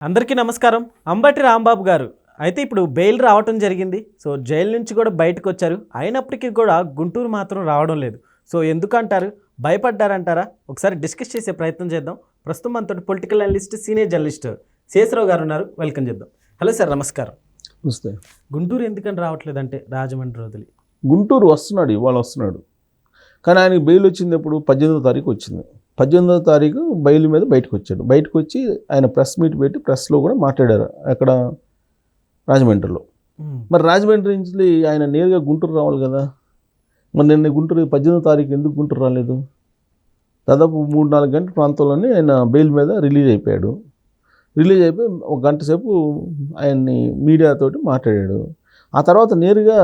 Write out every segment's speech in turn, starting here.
అందరికీ నమస్కారం. అంబటి రాంబాబు గారు అయితే ఇప్పుడు బెయిల్ రావటం జరిగింది. సో జైలు నుంచి కూడా బయటకు వచ్చారు. అయినప్పటికీ కూడా గుంటూరు మాత్రం రావడం లేదు. సో ఎందుకంటారు? భయపడ్డారంటారా? ఒకసారి డిస్కస్ చేసే ప్రయత్నం చేద్దాం. ప్రస్తుతం మనతో political analyst, senior journalist Sesha Rao గారు ఉన్నారు. వెల్కమ్ చేద్దాం. హలో సార్, నమస్కారం. నమస్తే. గుంటూరు ఎందుకని రావట్లేదంటే రాజమండ్రి వదిలి గుంటూరు వస్తున్నాడు, ఇవాళ వస్తున్నాడు. కానీ ఆయనకి బెయిల్ వచ్చింది ఎప్పుడు? 18వ తారీఖు వచ్చింది. 18వ తారీఖు బెయిల్ మీద బయటకు వచ్చాడు. బయటకు వచ్చి ఆయన ప్రెస్ మీట్ పెట్టి ప్రెస్లో కూడా మాట్లాడారు అక్కడ రాజమండ్రిలో. మరి రాజమండ్రి నుంచి ఆయన నేరుగా గుంటూరు రావాలి కదా. మరి నిన్న గుంటూరు 18వ తారీఖు ఎందుకు గుంటూరు రాలేదు? దాదాపు 3-4 గంటల ప్రాంతంలోనే ఆయన బెయిల్ మీద రిలీజ్ అయిపోయాడు. రిలీజ్ అయిపోయి ఒక గంట సేపు ఆయన్ని మీడియాతోటి మాట్లాడాడు. ఆ తర్వాత నేరుగా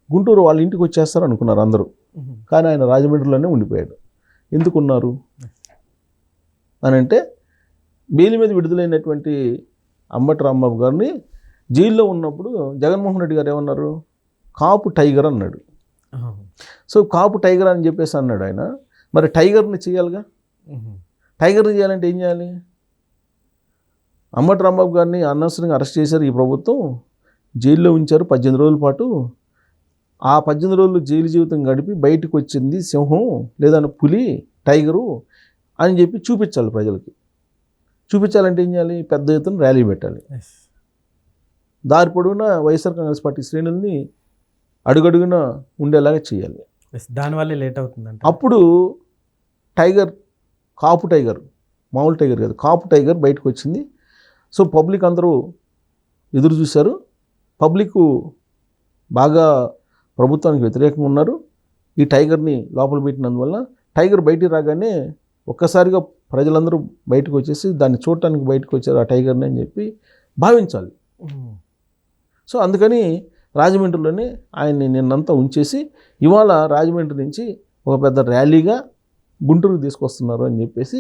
గుంటూరు వాళ్ళ ఇంటికి వచ్చేస్తారు అనుకున్నారు అందరూ. కానీ ఆయన రాజమండ్రిలోనే ఉండిపోయాడు. ఎందుకున్నారు అని అంటే, బెయిల్ మీద విడుదలైనటువంటి అంబటి రాంబాబు గారిని జైల్లో ఉన్నప్పుడు జగన్మోహన్ రెడ్డి గారు ఏమన్నారు? కాపు టైగర్ అన్నాడు. సో కాపు టైగర్ అని చెప్పేసి అన్నాడు ఆయన. మరి టైగర్ని చేయాలిగా. టైగర్ని చేయాలంటే ఏం చేయాలి? అంబటి రాంబాబు గారిని అనవసరంగా అరెస్ట్ చేశారు ఈ ప్రభుత్వం, జైల్లో ఉంచారు 18 రోజుల పాటు. ఆ 18 రోజులు జైలు జీవితం గడిపి బయటకు వచ్చింది సింహం లేదంటే పులి, టైగరు అని చెప్పి చూపించాలి ప్రజలకి. చూపించాలంటే ఏం చేయాలి? పెద్ద ఎత్తున ర్యాలీ పెట్టాలి. దారి పొడవునా వైఎస్ఆర్ కాంగ్రెస్ పార్టీ శ్రేణుల్ని అడుగడుగున ఉండేలాగా చేయాలి. దానివల్లే లేట్ అవుతుందంట. అప్పుడు టైగర్, కాపు టైగర్, మామూలు టైగర్ కాదు, కాపు టైగర్ బయటకు వచ్చింది. సో పబ్లిక్ అందరూ ఎదురు చూశారు. పబ్లిక్ బాగా ప్రభుత్వానికి వ్యతిరేకంగా ఉన్నారు. ఈ టైగర్ని లోపల పెట్టినందువల్ల టైగర్ బయటికి రాగానే ఒక్కసారిగా ప్రజలందరూ బయటకు వచ్చేసి దాన్ని చూడటానికి బయటకు వచ్చారు ఆ టైగర్ని అని చెప్పి భావించాలి. సో అందుకని రాజమండ్రిలోనే ఆయన్ని నిన్నంతా ఉంచేసి ఇవాళ రాజమండ్రి నుంచి ఒక పెద్ద ర్యాలీగా గుంటూరుకు తీసుకొస్తున్నారు అని చెప్పేసి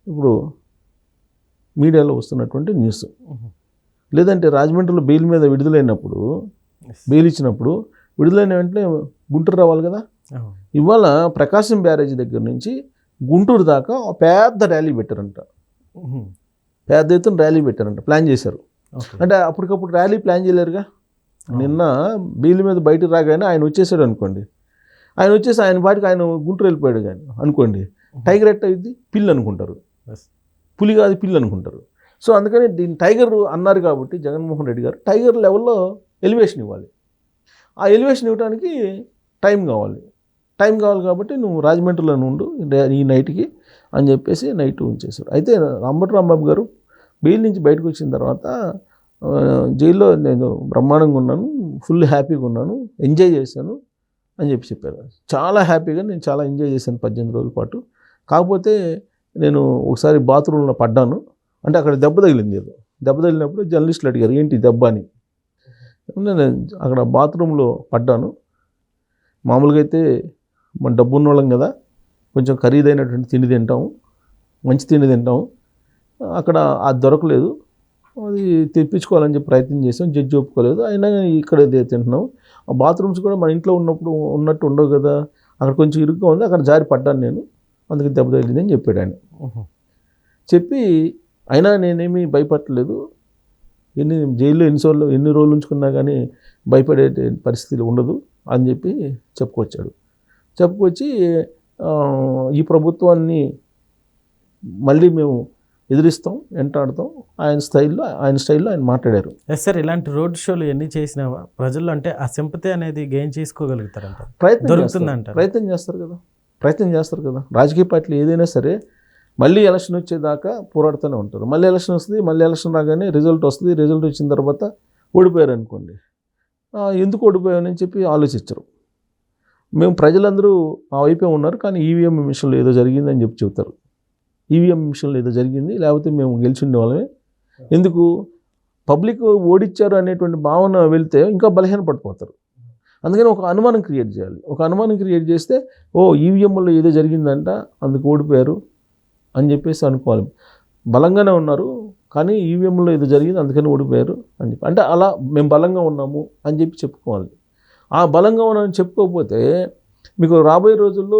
ఇప్పుడు మీడియాలో వస్తున్నటువంటి న్యూస్. లేదంటే రాజమండ్రిలో బెయిల్ మీద విడుదలైనప్పుడు, బెయిల్ ఇచ్చినప్పుడు విడుదలైన వెంటనే గుంటూరు రావాలి కదా. ఇవాళ ప్రకాశం బ్యారేజ్ దగ్గర నుంచి గుంటూరు దాకా పెద్ద ర్యాలీ పెట్టారంట. పెద్ద ఎత్తున ర్యాలీ పెట్టారంట, ప్లాన్ చేశారు. అంటే అప్పటికప్పుడు ర్యాలీ ప్లాన్ చేయలేరుగా. నిన్న బెయిల్ మీద బయటకు రాగానే ఆయన వచ్చేసాడు అనుకోండి. ఆయన వచ్చేసి ఆయన పాటికి ఆయన గుంటూరు వెళ్ళిపోయాడు కానీ అనుకోండి, టైగర్ ఎట్ అయింది పిల్లి అనుకుంటారు, పులి కాదు పిల్లి అనుకుంటారు. సో అందుకని దీన్ని టైగర్ అన్నారు కాబట్టి జగన్మోహన్ రెడ్డి గారు టైగర్ లెవెల్లో ఎలివేషన్ ఇవ్వాలి. ఆ ఎలివేషన్ ఇవ్వడానికి టైం కావాలి. టైం కావాలి కాబట్టి నువ్వు రాజమండ్రిలో ఉండు ఈ నైట్కి అని చెప్పేసి నైట్ ఉంచేశారు. అయితే అంబటి రాంబాబు గారు బెయిల్ నుంచి బయటకు వచ్చిన తర్వాత జైల్లో నేను బ్రహ్మాండంగా ఉన్నాను, ఫుల్ హ్యాపీగా ఉన్నాను, ఎంజాయ్ చేశాను అని చెప్పారు. చాలా హ్యాపీగా నేను చాలా ఎంజాయ్ చేశాను 18 రోజుల పాటు. కాకపోతే నేను ఒకసారి బాత్రూంలో పడ్డాను. అంటే అక్కడ దెబ్బ తగిలింది. దెబ్బ తగిలినప్పుడు జర్నలిస్టులు అడిగారు ఏంటి దెబ్బ అని. నేను అక్కడ బాత్రూంలో పడ్డాను. మామూలుగా అయితే మన డబ్బు ఉన్నోళ్ళం కదా, కొంచెం ఖరీదైనటువంటి తిండి తింటాము, మంచి తిండి తింటాము. అక్కడ అది దొరకలేదు, అది తెప్పించుకోవాలని చెప్పి ప్రయత్నం చేసాం, జడ్జి ఒప్పుకోలేదు. అయినా ఇక్కడ తింటున్నాం. ఆ బాత్రూమ్స్ కూడా మన ఇంట్లో ఉన్నప్పుడు ఉన్నట్టు ఉండవు కదా, అక్కడ కొంచెం ఇరుగ్గా ఉంది, అక్కడ జారి పడ్డాను నేను, అందుకే దెబ్బ తగిలింది అని చెప్పాడు ఆయన. చెప్పి అయినా నేనేమీ భయపడలేదు, జైల్లో ఎన్ని రోజులు ఉంచుకున్నా కానీ భయపడే పరిస్థితి ఉండదు అని చెప్పి చెప్పుకొచ్చి ఈ ప్రభుత్వాన్ని మళ్ళీ మేము ఎదిరిస్తాం, వెంటాడుతాం ఆయన స్టైల్లో ఆయన మాట్లాడారు. ఎస్ సార్, ఇలాంటి రోడ్ షోలు ఎన్ని చేసినా ప్రజల్లో అంటే ఆ సింపతి అనేది గెయిన్ చేసుకోగలుగుతారంట, ప్రయత్నం చేస్తారు కదా. రాజకీయ పార్టీలు ఏదైనా సరే మళ్ళీ ఎలక్షన్ వచ్చేదాకా పోరాడుతూనే ఉంటారు. మళ్ళీ ఎలక్షన్ వస్తుంది, మళ్ళీ ఎలక్షన్ రాగానే రిజల్ట్ వస్తుంది. రిజల్ట్ వచ్చిన తర్వాత ఓడిపోయారు అనుకోండి, ఎందుకు ఓడిపోయామని చెప్పి ఆలోచించరు. మేము ప్రజలందరూ ఆ వైపే ఉన్నారు, కానీ ఈవీఎం మిషన్లో ఏదో జరిగిందని చెప్పి చెబుతారు. ఈవీఎం మిషన్లో ఏదో జరిగింది, లేకపోతే మేము గెలిచి ఉండేవాళ్ళమే. ఎందుకు పబ్లిక్ ఓడిచ్చారు అనేటువంటి భావన వెళ్తే ఇంకా బలహీన పడిపోతారు. అందుకని ఒక అనుమానం క్రియేట్ చేయాలి. ఒక అనుమానం క్రియేట్ చేస్తే ఈవీఎంలో ఏదో జరిగిందంట అందుకు ఓడిపోయారు అని చెప్పేసి అనుకోవాలి. బలంగానే ఉన్నారు కానీ ఈవీఎంలో ఏదో జరిగింది అందుకని ఓడిపోయారు అని చెప్పి, అంటే అలా మేము బలంగా ఉన్నాము అని చెప్పి చెప్పుకోవాలి. ఆ బలంగా ఉన్నామని చెప్పుకోకపోతే మీకు రాబోయే రోజుల్లో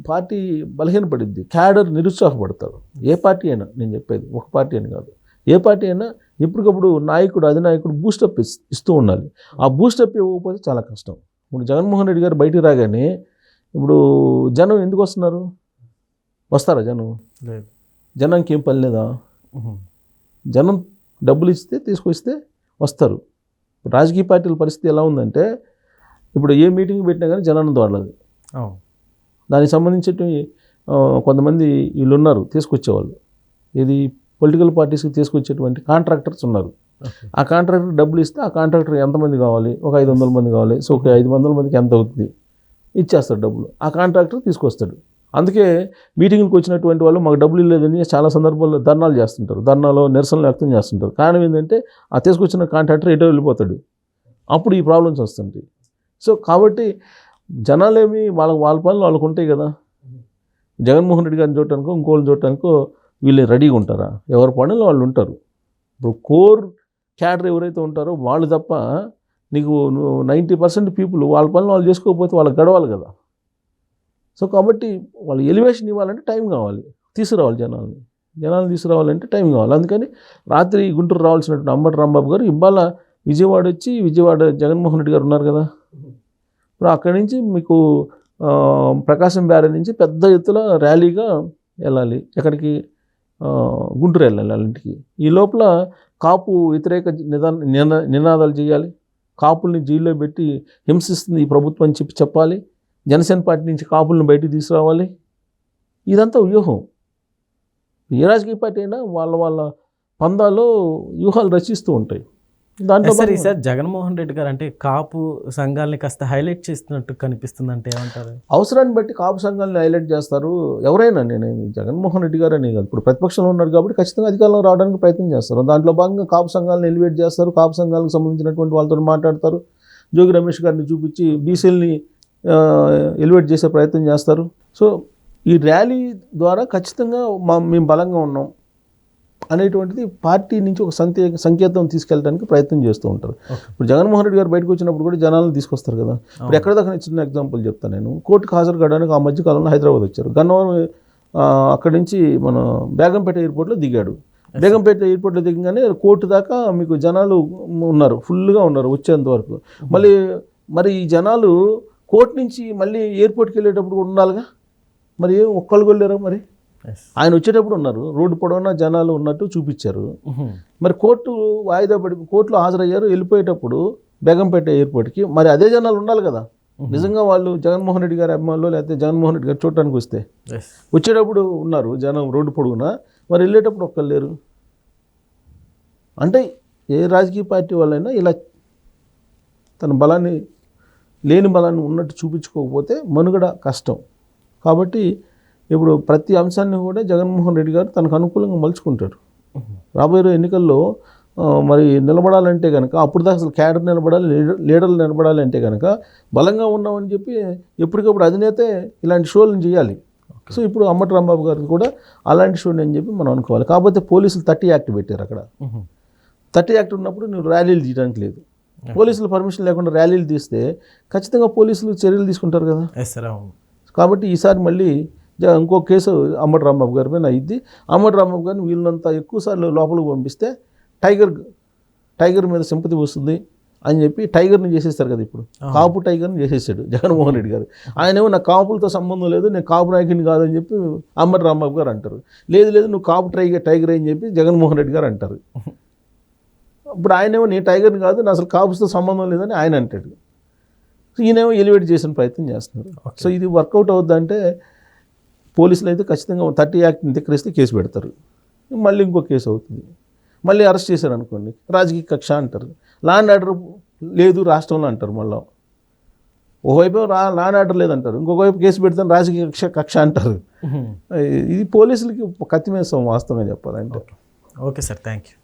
పార్టీ బలహీనపడిద్ది, క్యాడర్ నిరుత్సాహపడతారు. ఏ పార్టీ అయినా, నేను చెప్పేది ఒక పార్టీ అని కాదు, ఏ పార్టీ అయినా ఎప్పటికప్పుడు నాయకుడు అధినాయకుడు బూస్టప్ ఇస్తూ ఉండాలి. ఆ బూస్టప్ ఇవ్వకపోతే చాలా కష్టం. ఇప్పుడు జగన్మోహన్ రెడ్డి గారు బయటికి రాగానే ఇప్పుడు జనం ఎందుకు వస్తున్నారు? వస్తారా జనం? లేదు. జనానికి ఏం పని లేదా? జనం డబ్బులు ఇస్తే తీసుకొస్తే వస్తారు. రాజకీయ పార్టీల పరిస్థితి ఎలా ఉందంటే ఇప్పుడు ఏ మీటింగ్ పెట్టినా కానీ జనాన్ని దోడలేదు. దానికి సంబంధించి కొంతమంది వీళ్ళు ఉన్నారు తీసుకొచ్చేవాళ్ళు. ఇది పొలిటికల్ పార్టీస్కి తీసుకొచ్చేటువంటి కాంట్రాక్టర్స్ ఉన్నారు. ఆ కాంట్రాక్టర్ డబ్బులు ఇస్తే ఆ కాంట్రాక్టర్ ఎంతమంది కావాలి? ఒక 500 మంది కావాలి. సో ఒక 500 మందికి ఎంత అవుతుంది ఇచ్చేస్తాడు డబ్బులు. ఆ కాంట్రాక్టర్ తీసుకొస్తాడు. అందుకే మీటింగ్కి వచ్చినటువంటి వాళ్ళు మాకు డబ్బులు ఇవ్వలేదని చాలా సందర్భాల్లో ధర్నాలు చేస్తుంటారు. ధర్నాలో నిరసనలు వ్యక్తం చేస్తుంటారు. కారణం ఏంటంటే ఆ తీసుకొచ్చిన కాంట్రాక్టర్ ఎటో వెళ్ళిపోతాడు. అప్పుడు ఈ ప్రాబ్లమ్స్ వస్తుంటాయి. సో కాబట్టి జనాలేమి వాళ్ళ పనులు వాళ్ళకు ఉంటాయి కదా. జగన్మోహన్ రెడ్డి గారిని చూడటానికో ఇంకోళ్ళని చూడటానికో వీళ్ళు రెడీగా ఉంటారా? ఎవరి పనులు వాళ్ళు ఉంటారు. ఇప్పుడు కోర్ క్యాడర్ ఎవరైతే ఉంటారో వాళ్ళు తప్ప నీకు 90% పీపుల్ వాళ్ళ పనులు వాళ్ళు చేసుకోకపోతే వాళ్ళకి గడవాలి కదా. సో కాబట్టి వాళ్ళు ఎలివేషన్ ఇవ్వాలంటే టైం కావాలి. తీసుకురావాలి జనాలను తీసుకురావాలంటే టైం కావాలి. అందుకని రాత్రి గుంటూరు రావాల్సినటువంటి అంబటి రాంబాబు గారు ఇవాళ విజయవాడ వచ్చి విజయవాడ జగన్మోహన్ రెడ్డి గారు ఉన్నారు కదా. ఇప్పుడు అక్కడి నుంచి మీకు ప్రకాశం బ్యారేజ్ నుంచి పెద్ద ఎత్తున ర్యాలీగా వెళ్ళాలి. ఎక్కడికి? గుంటూరు వెళ్ళాలి వాళ్ళింటికి. ఈ లోపల కాపు వ్యతిరేక నినాదాలు చేయాలి. కాపుల్ని జైల్లో పెట్టి హింసిస్తుంది ఈ ప్రభుత్వం అని చెప్పాలి. జనసేన పార్టీ నుంచి కాపులను బయటికి తీసుకురావాలి. ఇదంతా వ్యూహం. ఏ రాజకీయ పార్టీ అయినా వాళ్ళ పందాల్లో వ్యూహాలు రచిస్తూ ఉంటాయి. దాంట్లో సార్ జగన్మోహన్ రెడ్డి గారు అంటే కాపు సంఘాలని కాస్త హైలైట్ చేస్తున్నట్టు కనిపిస్తుంది అంటే ఏమంటారు? అవసరాన్ని బట్టి కాపు సంఘాలను హైలైట్ చేస్తారు ఎవరైనా. నేను జగన్మోహన్ రెడ్డి గారు అని కాదు, ఇప్పుడు ప్రతిపక్షంలో ఉన్నారు కాబట్టి ఖచ్చితంగా అధికారంలో రావడానికి ప్రయత్నం చేస్తారు. దాంట్లో భాగంగా కాపు సంఘాలను ఎలివేట్ చేస్తారు. కాపు సంఘాలకు సంబంధించినటువంటి వాళ్ళతో మాట్లాడతారు. జోగి రమేష్ గారిని చూపించి బీసీలని ఎలివేట్ చేసే ప్రయత్నం చేస్తారు. సో ఈ ర్యాలీ ద్వారా ఖచ్చితంగా మేము బలంగా ఉన్నాం అనేటువంటిది పార్టీ నుంచి ఒక సంకేతం తీసుకెళ్ళడానికి ప్రయత్నం చేస్తూ ఉంటారు. ఇప్పుడు జగన్మోహన్ రెడ్డి గారు బయటకు వచ్చినప్పుడు కూడా జనాలను తీసుకొస్తారు కదా. ఇప్పుడు ఎక్కడ దాకా చిన్న ఎగ్జాంపుల్ చెప్తాను నేను. కోర్టుకు హాజరు కావడానికి ఆ మధ్యకాలంలో హైదరాబాద్ వచ్చారు. గన్నవరం అక్కడి నుంచి మన బేగంపేట ఎయిర్పోర్ట్లో దిగాడు. బేగంపేట ఎయిర్పోర్ట్లో దిగగానే కోర్టు దాకా మీకు జనాలు ఉన్నారు, ఫుల్గా ఉన్నారు వచ్చేంత వరకు. మరి ఈ జనాలు కోర్టు నుంచి మళ్ళీ ఎయిర్పోర్ట్కి వెళ్ళేటప్పుడు కూడా ఉండాలిగా. మరి ఒక్కళ్ళు వెళ్ళారా? మరి ఆయన వచ్చేటప్పుడు ఉన్నారు, రోడ్డు పొడవునా జనాలు ఉన్నట్టు చూపించారు. మరి కోర్టు వాయిదా పడి కోర్టులో హాజరయ్యారు. వెళ్ళిపోయేటప్పుడు బేగంపేట ఎయిర్పోర్ట్కి మరి అదే జనాలు ఉండాలి కదా. నిజంగా వాళ్ళు జగన్మోహన్ రెడ్డి గారి అభిమానులు లేకపోతే జగన్మోహన్ రెడ్డి గారు చూడటానికి వస్తే వచ్చేటప్పుడు ఉన్నారు జనం రోడ్డు పొడవునా, మరి వెళ్ళేటప్పుడు ఒక్కళ్ళు లేరు. అంటే ఏ రాజకీయ పార్టీ వాళ్ళైనా ఇలా తన లేని బలాన్ని ఉన్నట్టు చూపించుకోకపోతే మనుగడ కష్టం. కాబట్టి ఇప్పుడు ప్రతి అంశాన్ని కూడా జగన్మోహన్ రెడ్డి గారు తనకు అనుకూలంగా మలుచుకుంటాడు. రాబోయే ఎన్నికల్లో మరి నిలబడాలంటే కనుక అప్పుడు దాకా అసలు క్యాడర్ నిలబడాలి, లీడర్లు నిలబడాలి అంటే కనుక బలంగా ఉన్నామని చెప్పి ఎప్పటికప్పుడు అధినేతే ఇలాంటి షోలను చేయాలి. సో ఇప్పుడు అంబటి రాంబాబు గారికి కూడా అలాంటి షోని అని చెప్పి మనం అనుకోవాలి. కాకపోతే పోలీసులు 30 యాక్ట్ పెట్టారు. అక్కడ 30 యాక్ట్ ఉన్నప్పుడు నువ్వు ర్యాలీలు తీయడానికి లేదు. పోలీసులు పర్మిషన్ లేకుండా ర్యాలీలు తీస్తే ఖచ్చితంగా పోలీసులు చర్యలు తీసుకుంటారు కదా. కాబట్టి ఈసారి మళ్ళీ ఇంకో కేసు అంబటి రాంబాబు గారి పైన అయ్యింది. అంబటి రాంబాబు గారిని వీళ్ళంతా ఎక్కువసార్లు లోపలికి పంపిస్తే టైగర్ మీద సింపతి వస్తుంది అని చెప్పి టైగర్ని చేసేస్తారు కదా. ఇప్పుడు కాపు టైగర్ని చేసేసాడు జగన్మోహన్ రెడ్డి గారు. ఆయనేమో నాకు కాపులతో సంబంధం లేదు, నేను కాపు నాయకుని కాదని చెప్పి అంబటి రాంబాబు గారు అంటారు. లేదు నువ్వు కాపు టైగర్ అని చెప్పి జగన్మోహన్ రెడ్డి గారు అంటారు. ఇప్పుడు ఆయనేమో నేను టైగర్ని కాదు, నా అసలు కాపుతో సంబంధం లేదని ఆయన అంటాడు. ఈయనేమో ఎలివేట్ చేసిన ప్రయత్నం చేస్తున్నారు. సో ఇది వర్కౌట్ అవుద్దంటే పోలీసులు అయితే ఖచ్చితంగా 30 యాక్ట్ని ధిక్కరిస్తే కేసు పెడతారు. మళ్ళీ ఇంకో కేసు అవుతుంది. మళ్ళీ అరెస్ట్ చేశారు అనుకోండి, రాజకీయ కక్ష అంటారు. లా అండ్ ఆర్డర్ లేదు రాష్ట్రంలో అంటారు. మళ్ళీ ఒకవైపు లా అండ్ ఆర్డర్ లేదంటారు, ఇంకొకవైపు కేసు పెడతాను రాజకీయ కక్ష అంటారు. ఇది పోలీసులకి కత్తిమేసం వాస్తవమే చెప్పాలంటే. Okay sir, thank you.